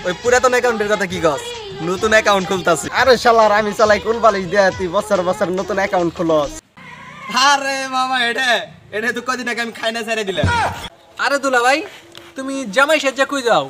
ওই পুরাতন অ্যাকাউন্টের কথা কি কস? নতুন অ্যাকাউন্ট খুলতাছি। আরে শালার আমি চালাই কুলবালিশ দেয়া তুই বছর বছর নতুন অ্যাকাউন্ট খুলস। আরে মামা এটা তো কদিন আগে আমি খাই না ছেড়ে দিলাম। আরে দুলা ভাই তুমি জামাই সাজ্জা কই যাও?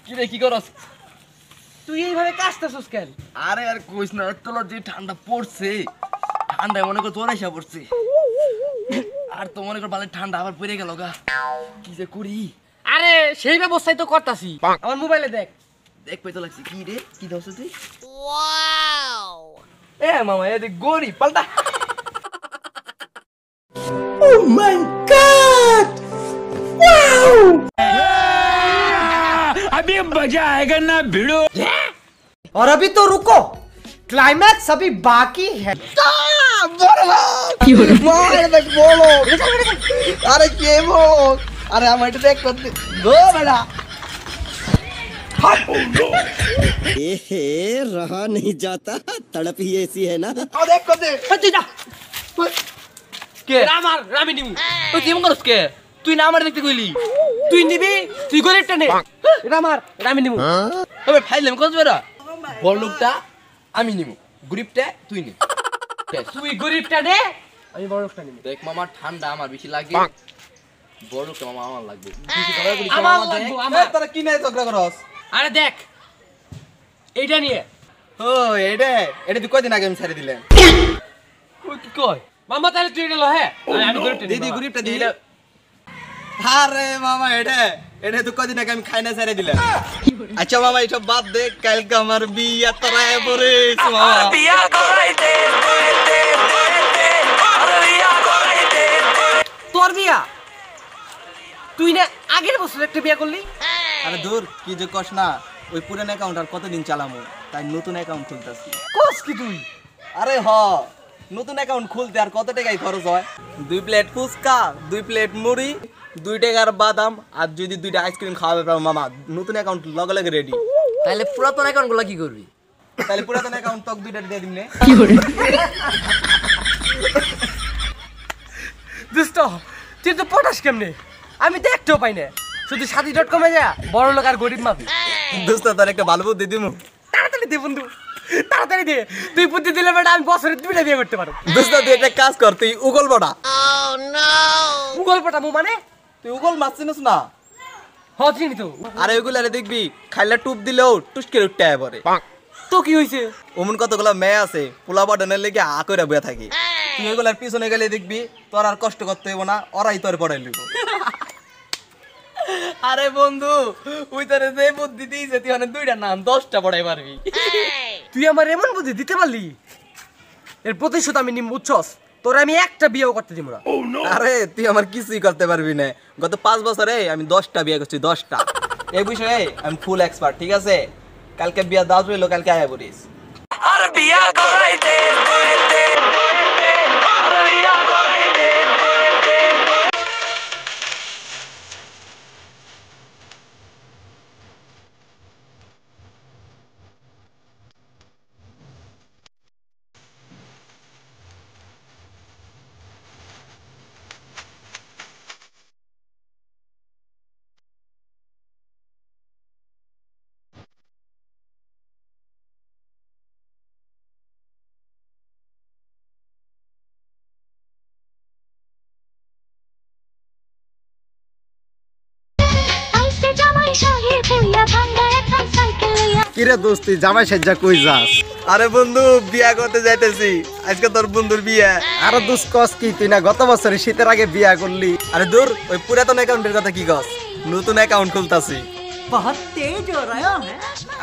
কি রে কি করস? তুই এইভাবে কাশতাছস কেন? আরে আর কইস না, তোলা যে ঠান্ডা পড়ছে, ঠান্ডায় মনে কর তোর এসে পড়ছে। আর তো মনে কর বালে ঠান্ডা আবার পড়ে গেল গা, কি যে করি? আরে সেই ব্যবস্থাই তো করতাছি। আমার মোবাইলে দেখ। দেখ পেতে লাগছে। কি রে কি দছ তুই? ওয়াও এ মামা এ দেখ গরি পাল্টা। ও মাই গড ওয়াও अभी मजा आएगा ना भिड़ो। और अभी तो रुको क्लाइमैक्स अभी बाकी है। আরে কে বলো? আরে আমার এটা দেখ করতে গো বেটা। एहे रहा नहीं जाता तड़प ही ऐसी है ना। ও দেখ করতে তুই যা কে আমার রামি নিমু। তুই কেমন করছ কে? তুই না আমার দেখতে কইলি তুই নিবি, তুই গরিবটা নে। এটা আমার রামি নিমু। তবে ফাইলাম কত বেরা বড় লোকটা আমি নিমু, গরিবটা তুই নে। তুই গরিবটা নে, আমি বড় লোকটা নিমু। দেখ মামা ঠান্ডা আমার বেশি লাগে, বড় লোকটা মামা আমার লাগবে। আমার লাগবো আমার। তোরা কি নাই ঝগড়া করস? আরে দেখ এইটা নিয়ে। ও এটা তুই কয়দিন আগে আমি ছেড়ে দিলেন। কই কি কয় মামা? তাহলে তুই এটা ল। হ্যাঁ আমি গরিবটা দিদি গরিবটা দিদি। আরে মামা এটা তো কদিন আগে আমি খাই না ছেড়ে দিলাম। আচ্ছা মামা এসব বাদ দে, কালকে আমার বিয়া তোরা পড়েছ মামা। বিয়া করাইতে তোর বিয়া? তুই না আগের বছর একটা বিয়া করলি? আরে দূর কি যে কস না, ওই পুরান অ্যাকাউন্ট আর কতদিন চালামু, তাই নতুন অ্যাকাউন্ট খুলতাছি। কস কি তুই? আরে নতুন অ্যাকাউন্ট খুলতে আর কত টাকাই খরচ হয়? 2 প্লেট ফুচকা, 2 প্লেট মুড়ি, 2 টাকার বাদাম, আর যদি 2টা আইসক্রিম খাওয়াবে পারো মামা, নতুন অ্যাকাউন্ট লগে লগে রেডি। তাহলে পুরাতন অ্যাকাউন্ট গুলো কি করবি? তাহলে পুরাতন অ্যাকাউন্ট তক 2টা দিয়ে দিমনে। দোস্ত তুই তো পটাস কেমনে? আমি দেখতেও পাই না, শুধু সাথী.com এ যা বড় লোক আর গরিব মাপি। দোস্ত তোর একটা ভালো বুদ্ধি দিমু। তাড়াতাড়ি দে বন্ধু, তাড়াতাড়ি দে। তুই বুদ্ধি দিলে বেটা আমি বছরে 2টা বিয়ে করতে পারবো। দোস্ত তুই একটা কাজ কর, তুই উগল বড়া। উগল পটামু মানে? তুই উগল মাছ চিনিস না? চিনি তো। আরে ওইগুলো দেখবি খাইলে টুপ দিলেও টুসকে উঠতে আয় পরে। তো কি হইছে? ওমন কতগুলো মেয়ে আছে পোলা বাডনের লেগে আ কইরা বইয়া থাকি। তুই ওইগুলার পিছনে গেলে দেখবি তোর আর কষ্ট করতে হইব না, ওরাই তোর পড়াই লিব। আরে বন্ধু ওই তোরে যে বুদ্ধি দিয়েছে তুই অনেক 2টা নাম 10টা পড়াই পারবি। তুই আমার এমন বুদ্ধি দিতে পারলি, এর প্রতিশোধ আমি নিম বুঝছস। তোরে আমি একটা বিয়েও করতে দিব না। আরে তুই আমার কিছুই করতে পারবি না, গত 5 বছরে আমি 10টা বিয়ে করছি, 10টা। এই বিষয়ে আমি ফুল এক্সপার্ট, ঠিক আছে? কালকে বিয়া দাওয়াত হইলো, কালকে আয়া পড়িস। আর বিয়া করাইতে কিরে দোস্ত তুই জামাই সাজ্জা কই যাস? আরে বন্ধু বিয়া করতে যাইতেছি, আজকে তোর বন্ধুর বিয়া। আরে দোস্ত কস কি তুই না গত বছরে শীতের আগে বিয়া করলি? আরে দূর ওই পুরাতন অ্যাকাউন্টের কথা কি কস? নতুন অ্যাকাউন্ট খুলতাছি।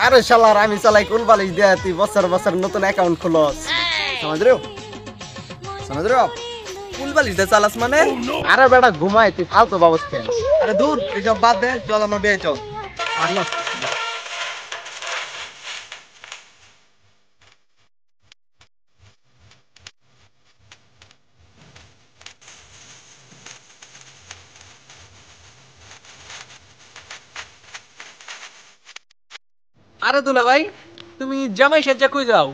আরে শালার আমি চালাই কুলবালিশ দেয়া তুই বছর বছর নতুন অ্যাকাউন্ট খুলস। সমাজ রে ফুলবালিশ দে চালাস মানে? আরে বেটা ঘুমাই তুই ফালতু বাবস কেন? আরে দূর এসব বাদ দে, চল আমার বিয়ে চল। আল্লাহ। আরে দুলা ভাই, তুমি জামাই সাজ্জা কই যাও?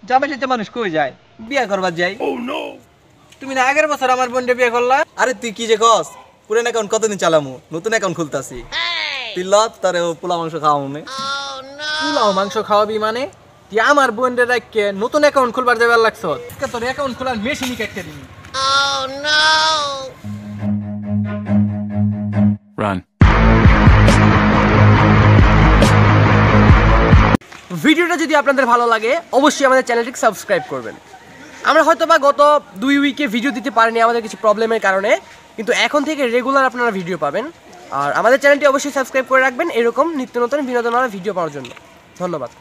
জামাই সাথে মানুষ কই যায়? বিয়ে করবার যাই। তুমি না আগের বছর আমার বোনকে বিয়ে করলা? আরে তুই কি যে কস, পুরান অ্যাকাউন্ট কতদিন চালামু, নতুন অ্যাকাউন্ট খুলতাছি। তুই লত তারে পোলা মাংস খাওয়ামু নে। পোলাও মাংস খাওয়াবি মানে? তুই আমার বোনদের রাখকে নতুন অ্যাকাউন্ট খুলবার যাবার লাগছ? আজকে তোর অ্যাকাউন্ট খোলার মেশিনই কেটে দিবি। Run. ভিডিওটা যদি আপনাদের ভালো লাগে অবশ্যই আমাদের চ্যানেলটিকে সাবস্ক্রাইব করবেন। আমরা হয়তোবা গত 2 উইকে ভিডিও দিতে পারিনি আমাদের কিছু প্রবলেমের কারণে, কিন্তু এখন থেকে রেগুলার আপনারা ভিডিও পাবেন। আর আমাদের চ্যানেলটি অবশ্যই সাবস্ক্রাইব করে রাখবেন এরকম নিত্য নতুন বিনোদনমূলক ভিডিও পাওয়ার জন্য। ধন্যবাদ।